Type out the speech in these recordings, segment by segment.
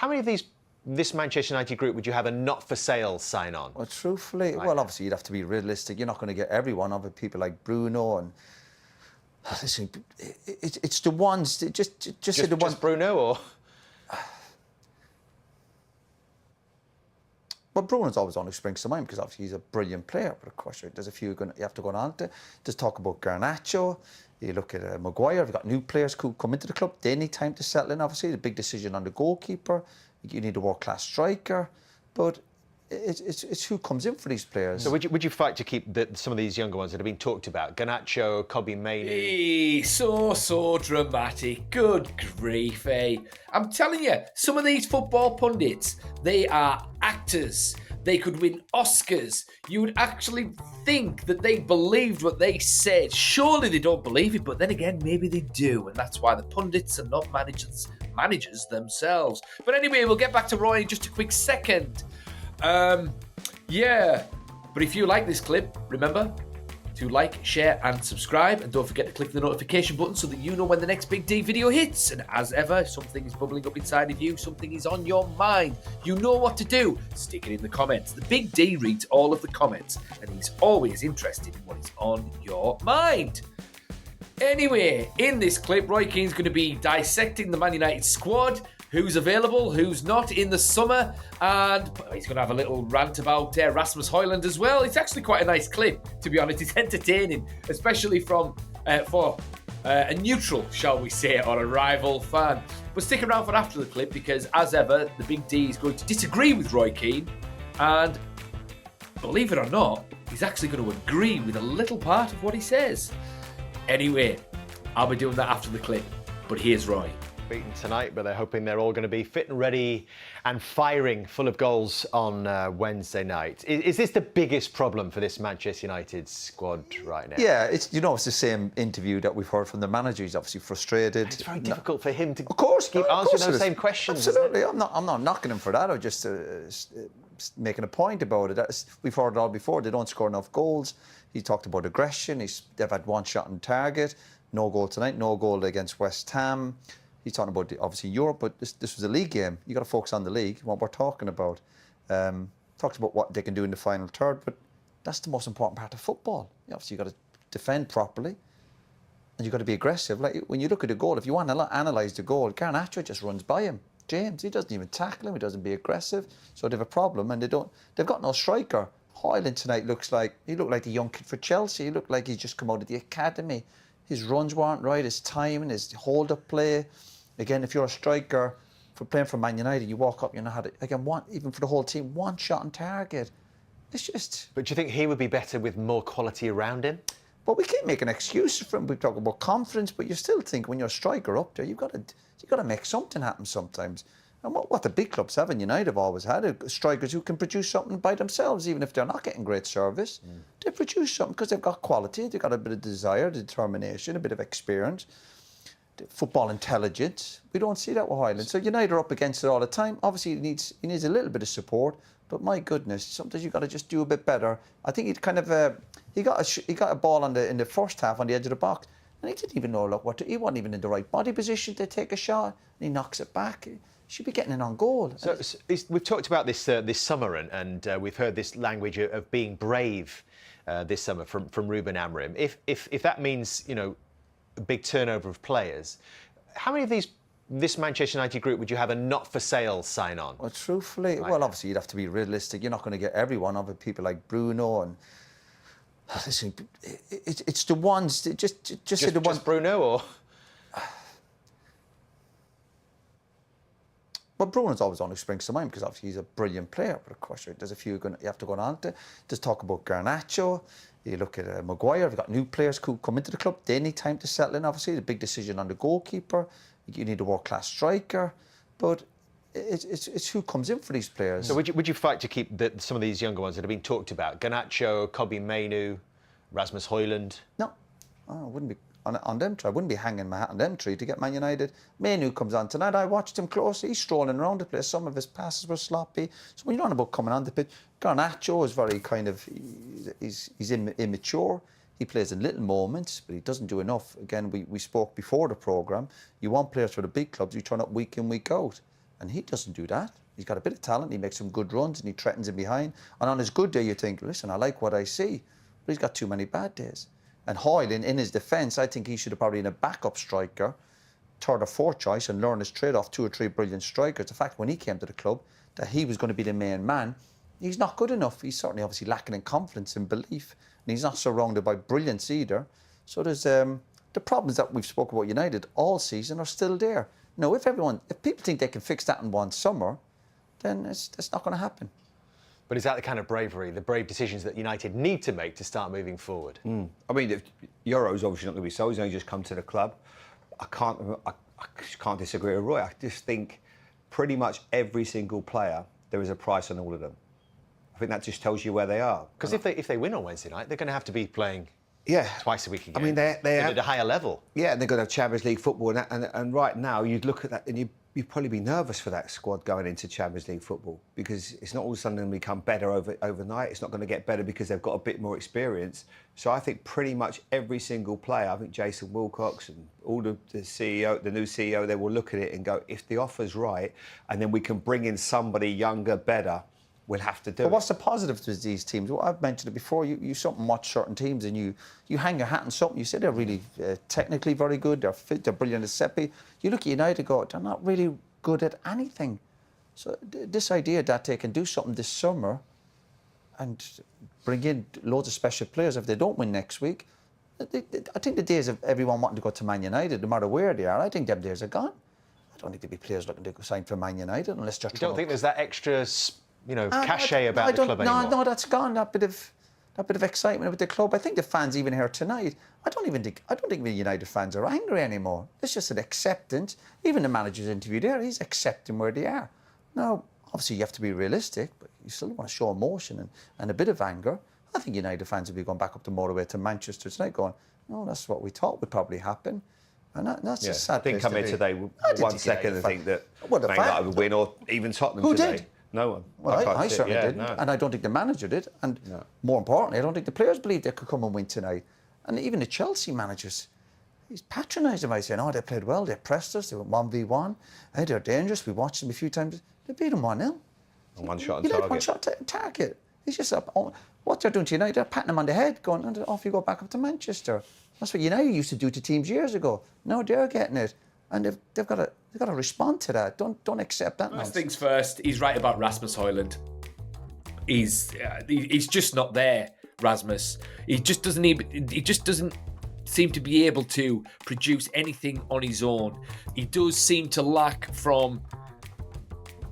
How many of this Manchester United group would you have a not for sale sign on? Well, truthfully, well, obviously you'd have to be realistic. You're not going to get everyone of it. People like Bruno and listen, it's the ones just say the ones. Just Bruno or? Well, Bruno's always on who springs to mind because obviously he's a brilliant player. But of course, there's a few you have to go on to. Just talk about Garnacho. You look at Maguire. We've got new players who come into the club. They need time to settle in. Obviously, the big decision on the goalkeeper. You need a world-class striker, but it's who comes in for these players. So would you fight to keep some of these younger ones that have been talked about? Garnacho, Kobbie Mainoo. So dramatic. Good grief, eh? I'm telling you, some of these football pundits, they are actors. They could win Oscars. You would actually think that they believed what they said. Surely they don't believe it, but then again, maybe they do, and that's why the pundits are not managers themselves. But anyway, we'll get back to Roy in just a quick second. Yeah. But if you like this clip, remember to like, share, and subscribe, and don't forget to click the notification button so that you know when the next Big D video hits. And as ever, something is bubbling up inside of you, something is on your mind. You know what to do. Stick it in the comments. The Big D reads all of the comments, and he's always interested in what is on your mind. Anyway, in this clip, Roy Keane's going to be dissecting the Man United squad, who's available, who's not in the summer, and he's going to have a little rant about Rasmus Højlund as well. It's actually quite a nice clip, to be honest. It's entertaining, especially for a neutral, shall we say, or a rival fan. But stick around for after the clip, because as ever, the Big D is going to disagree with Roy Keane, and believe it or not, he's actually going to agree with a little part of what he says. Anyway, I'll be doing that after the clip, but here's Roy. Beaten tonight, but they're hoping they're all going to be fit and ready and firing full of goals on Wednesday night. Is this the biggest problem for this Manchester United squad right now? Yeah, it's the same interview that we've heard from the manager. He's obviously frustrated. It's very difficult for him to of course, keep answering those same questions. Absolutely, I'm not knocking him for that. I'm just making a point about it. We've heard it all before. They don't score enough goals. He talked about aggression. They've had one shot on target. No goal tonight. No goal against West Ham. He's talking about obviously Europe, but this was a league game. You got to focus on the league, what we're talking about. Talks about what they can do in the final third, but that's the most important part of football. Obviously, you got to defend properly, and you got to be aggressive. Like when you look at the goal, if you want to analyse the goal, Garnacho just runs by him. James, he doesn't even tackle him. He doesn't be aggressive. So they have a problem, and they've got no striker. Højlund tonight looked like the young kid for Chelsea. He looked like he's just come out of the academy. His runs weren't right. His timing, his hold-up play. Again, if you're a striker for playing for Man United, you walk up, you know how to, again, even for the whole team, one shot on target. It's just... But do you think he would be better with more quality around him? Well, we can't make an excuse for him. We talk about confidence, but you still think when you're a striker up there, you've got to make something happen sometimes. And what the big clubs have, and United have always had, strikers who can produce something by themselves, even if they're not getting great service. They produce something because they've got quality, they've got a bit of desire, determination, a bit of experience. Football intelligence. We don't see that with Højlund. So United are up against it all the time. Obviously, he needs a little bit of support, but my goodness, sometimes you've got to just do a bit better. I think he kind of he got a ball in the first half on the edge of the box, and he didn't even know he wasn't even in the right body position to take a shot, and he knocks it back. He should be getting an on goal. So we've talked about this this summer, and we've heard this language of being brave this summer from Ruben Amorim. If that means a big turnover of players, how many of this Manchester United group would you have a not for sale sign on? Well, truthfully, well, obviously you'd have to be realistic. You're not going to get everyone of it. People like Bruno and listen, it's the ones just say the ones. Bruno or? Well, Bruno's always on who springs to mind because obviously he's a brilliant player. But of course, there's a few you have to go on to. Just talk about Garnacho. You look at Maguire. We've got new players who come into the club. They need time to settle in. Obviously, the big decision on the goalkeeper. You need a world-class striker, but it's who comes in for these players. So would you fight to keep some of these younger ones that have been talked about? Garnacho, Kobbie Mainoo, Rasmus Højlund. No, I wouldn't be on them three. I wouldn't be hanging my hat on them three to get Man United. Mainoo comes on tonight. I watched him closely. He's strolling around the place. Some of his passes were sloppy. So when you're on about coming on the pitch, Garnacho is very kind of he's immature. He plays in little moments, but he doesn't do enough. Again, we spoke before the programme. You want players for the big clubs. You turn up week in, week out. And he doesn't do that. He's got a bit of talent. He makes some good runs and he threatens him behind. And on his good day, you think, listen, I like what I see. But he's got too many bad days. And Højlund, in his defence, I think he should have probably been a backup striker, third or fourth choice, and learn his trade off 2 or 3 brilliant strikers. The fact when he came to the club that he was going to be the main man, he's not good enough. He's certainly obviously lacking in confidence and belief. And he's not surrounded by brilliance either. So there's the problems that we've spoken about United all season are still there. No, if people think they can fix that in one summer, then it's not going to happen. But is that the kind of bravery, the brave decisions that United need to make to start moving forward? I mean, Euro's obviously not going to be sold. He's only just come to the club. I can't disagree with Roy. I just think pretty much every single player, there is a price on all of them. I think that just tells you where they are. Because if they win on Wednesday night, they're going to have to be playing twice a week again. I mean, they're at a higher level. Yeah, and they're going to have Champions League football. And right now, you'd look at that and you'd probably be nervous for that squad going into Champions League football, because it's not all of a sudden going to become better overnight. It's not going to get better because they've got a bit more experience. So I think pretty much every single player, I think Jason Wilcox and all the new CEO, they will look at it and go, if the offer's right, and then we can bring in somebody younger, better, we'll have to do it. But what's the positive to these teams? Well, I've mentioned it before. You something watch certain teams and you hang your hat on something. You say they're really technically very good. They're fit. They're brilliant at set piece. You look at United and go, they're not really good at anything. So this idea that they can do something this summer and bring in loads of special players if they don't win next week, I think the days of everyone wanting to go to Man United, no matter where they are, I think them days are gone. I don't think there'll be players looking to sign for Man United unless they're. You don't think there's that extra, cachet about the club anymore? No, that's gone. That bit of excitement with the club. I think the fans even here tonight. I don't think the United fans are angry anymore. It's just an acceptance. Even the manager's interview there, he's accepting where they are. Now, obviously, you have to be realistic, but you still want to show emotion and a bit of anger. I think United fans will be going back up the motorway to Manchester tonight, going, "Oh, that's what we thought would probably happen." And that's a sad. I didn't come here today 1 second and think that Man United would win, or even Tottenham Who today. did? No one. Well, I certainly didn't. No. And I don't think the manager did. And more importantly, I don't think the players believed they could come and win tonight. And even the Chelsea managers, he's patronised them by saying, they played well, they pressed us, they went 1v1, they're dangerous, we watched them a few times. They beat them 1-0. And one shot on United target. One shot target. He's just what they're doing to United, they're patting them on the head, going, off you go back up to Manchester. That's what United used to do to teams years ago. Now they're getting it. And they've got to respond to that. Don't accept that. First things first, he's right about Rasmus Højlund. He's just not there, Rasmus. He just doesn't seem to be able to produce anything on his own. He does seem to lack from.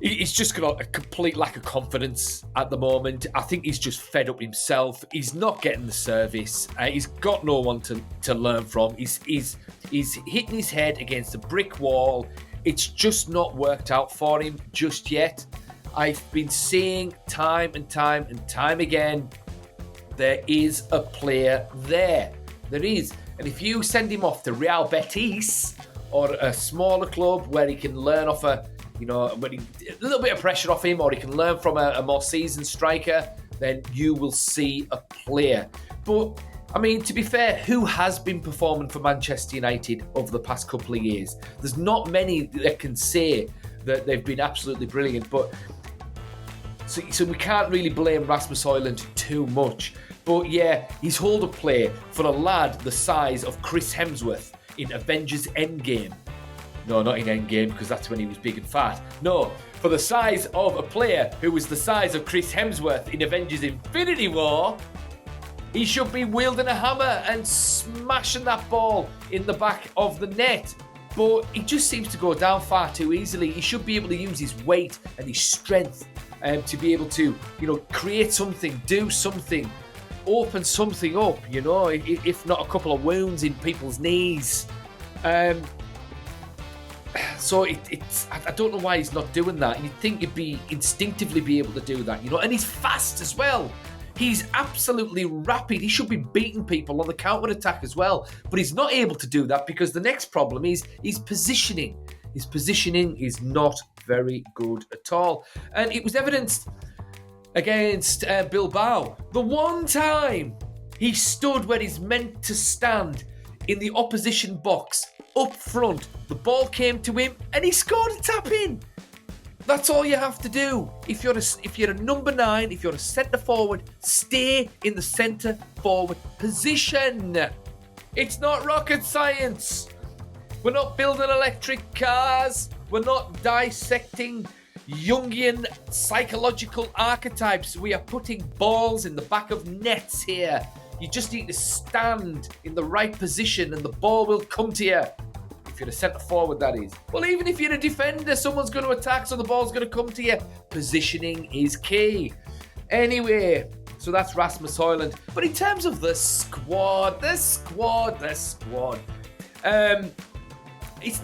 He's just got a complete lack of confidence at the moment. I think he's just fed up himself. He's not getting the service. He's got no one to learn from. He's hitting his head against a brick wall. It's just not worked out for him just yet. I've been saying time and time again, there is a player there. There is. And if you send him off to Real Betis or a smaller club where he can learn off a little bit of pressure off him, or he can learn from a more seasoned striker, then you will see a player. But, I mean, to be fair, who has been performing for Manchester United over the past couple of years? There's not many that can say that they've been absolutely brilliant, but so we can't really blame Rasmus Højlund too much. But yeah, he's hold of play for a lad the size of Chris Hemsworth in Avengers Endgame. No, not in Endgame, because that's when he was big and fat. No, for the size of a player who was the size of Chris Hemsworth in Avengers Infinity War, he should be wielding a hammer and smashing that ball in the back of the net. But he just seems to go down far too easily. He should be able to use his weight and his strength to be able to, create something, do something, open something up, if not a couple of wounds in people's knees. So I don't know why he's not doing that. You'd think he'd be instinctively be able to do that, and he's fast as well. He's absolutely rapid. He should be beating people on the counter-attack as well. But he's not able to do that because the next problem is his positioning. His positioning is not very good at all. And it was evidenced against Bilbao. The one time he stood where he's meant to stand in the opposition box, up front. The ball came to him and he scored a tap-in. That's all you have to do. If you're a number 9, if you're a centre forward, stay in the centre forward position. It's not rocket science. We're not building electric cars. We're not dissecting Jungian psychological archetypes. We are putting balls in the back of nets here. You just need to stand in the right position and the ball will come to you. If you're a centre forward, that is. Well, even if you're a defender, someone's going to attack, so the ball's going to come to you. Positioning is key. Anyway, so that's Rasmus Højlund. But in terms of the squad, it's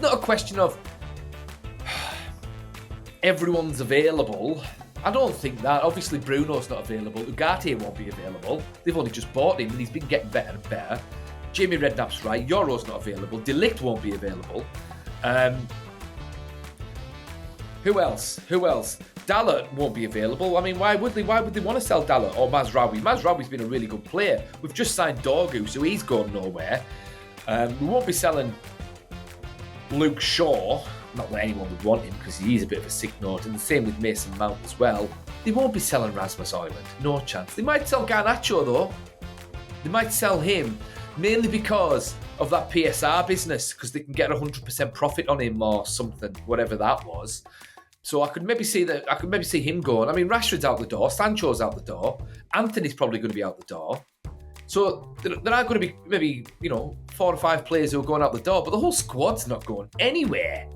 not a question of everyone's available. I don't think that. Obviously, Bruno's not available. Ugarte won't be available. They've only just bought him, and he's been getting better and better. Jamie Redknapp's right. Euro's not available. De Ligt won't be available. Who else? Dalot won't be available. I mean, why would they want to sell Dalot or Mazraoui? Mazraoui's been a really good player. We've just signed Dorgu, so he's gone nowhere. We won't be selling Luke Shaw. Not that anyone would want him because he is a bit of a sick note. And the same with Mason Mount as well. They won't be selling Rasmus Højlund. No chance. They might sell Garnacho though. They might sell him mainly because of that PSR business, because they can get 100% profit on him or something, whatever that was. So I could maybe see him going. I mean, Rashford's out the door, Sancho's out the door, Anthony's probably going to be out the door. So there are going to be maybe 4 or 5 players who are going out the door, but the whole squad's not going anywhere.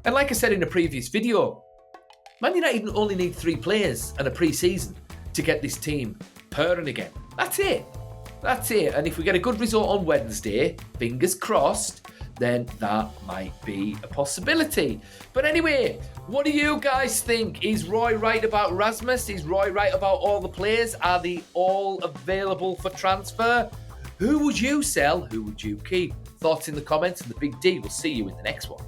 And like I said in a previous video, Man United only need 3 players and a pre-season to get this team purring again. That's it. And if we get a good result on Wednesday, fingers crossed, then that might be a possibility. But anyway, what do you guys think? Is Roy right about Rasmus? Is Roy right about all the players? Are they all available for transfer? Who would you sell? Who would you keep? Thoughts in the comments, and the Big D will see you in the next one.